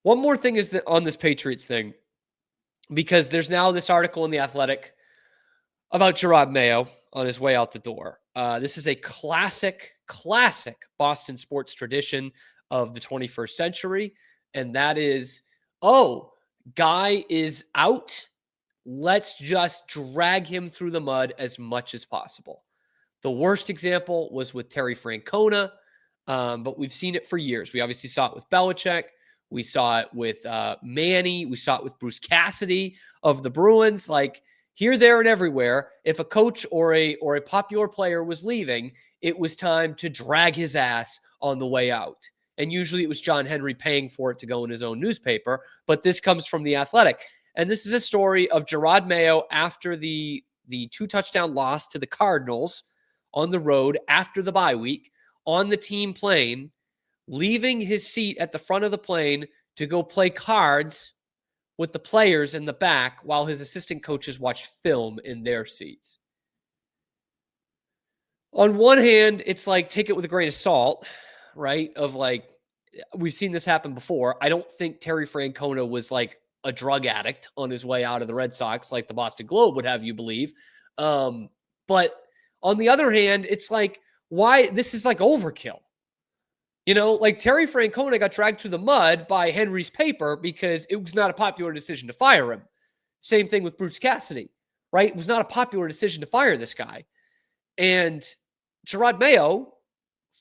One more thing is that on this Patriots thing, because there's now this article in The Athletic about Jerod Mayo on his way out the door. This is a classic Boston sports tradition of the 21st century. And that is, oh, guy is out. Let's just drag him through the mud as much as possible. The worst example was with Terry Francona, but we've seen it for years. We obviously saw it with Belichick. We saw it with Manny. We saw it with Bruce Cassidy of the Bruins. Like, here, there, and everywhere, if a coach or a popular player was leaving, it was time to drag his ass on the way out. And usually it was John Henry paying for it to go in his own newspaper. But this comes from The Athletic. And this is a story of Jerod Mayo after the 2-touchdown loss to the Cardinals on the road after the bye week, on the team plane, leaving his seat at the front of the plane to go play cards with the players in the back while his assistant coaches watched film in their seats. On one hand, it's like, take it with a grain of salt, right? Of like, we've seen this happen before. I don't think Terry Francona was like a drug addict on his way out of the Red Sox, like the Boston Globe would have you believe. But on the other hand, it's like, why? This is like overkill. You know, like Terry Francona got dragged through the mud by Henry's paper because it was not a popular decision to fire him. Same thing with Bruce Cassidy, right? It was not a popular decision to fire this guy. And Jerod Mayo,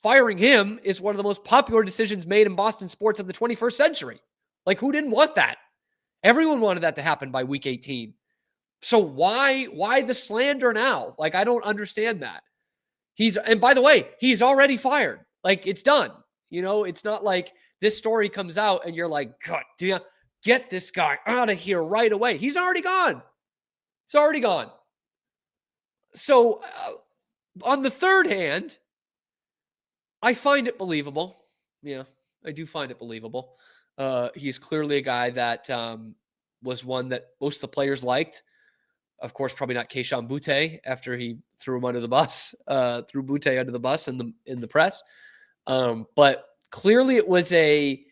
firing him is one of the most popular decisions made in Boston sports of the 21st century. Like, who didn't want that? Everyone wanted that to happen by week 18. So why the slander now? Like, I don't understand that. And by the way, he's already fired. Like, it's done. You know, it's not like this story comes out and you're like, God damn, get this guy out of here right away. He's already gone. It's already gone. So on the third hand, I find it believable. Yeah, I do find it believable. He's clearly a guy that was one that most of the players liked. Of course, probably not Keishon Butte after he threw him under the bus, threw Butte under the bus in the press. But clearly it was a,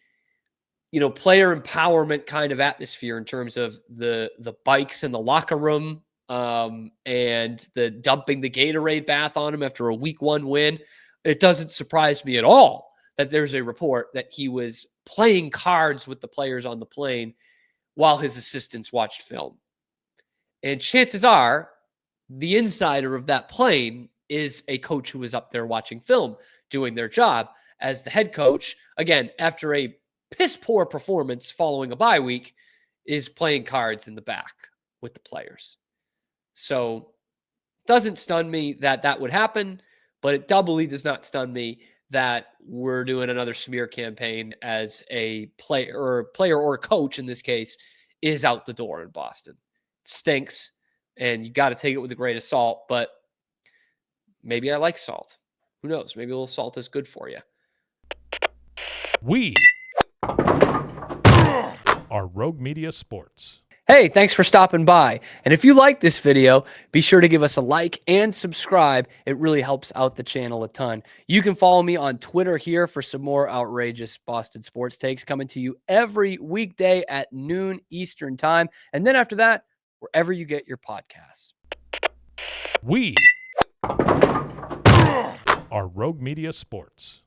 player empowerment kind of atmosphere in terms of the bikes in the locker room, and the dumping the Gatorade bath on him after a week 1 win. It doesn't surprise me at all that there's a report that he was playing cards with the players on the plane while his assistants watched film. And chances are the insider of that plane is a coach who was up there watching film, doing their job as the head coach, again, after a piss poor performance following a bye week, is playing cards in the back with the players. So it doesn't stun me that that would happen, but it doubly does not stun me that we're doing another smear campaign as a player or a coach in this case is out the door in Boston. It stinks, and you got to take it with a grain of salt, but maybe I like salt. Who knows? Maybe a little salt is good for you. We are Rogue Media Sports. Hey, thanks for stopping by. And if you like this video, be sure to give us a like and subscribe. It really helps out the channel a ton. You can follow me on Twitter here for some more outrageous Boston sports takes coming to you every weekday at noon Eastern time. And then after that, wherever you get your podcasts. We are Rogue Media Sports.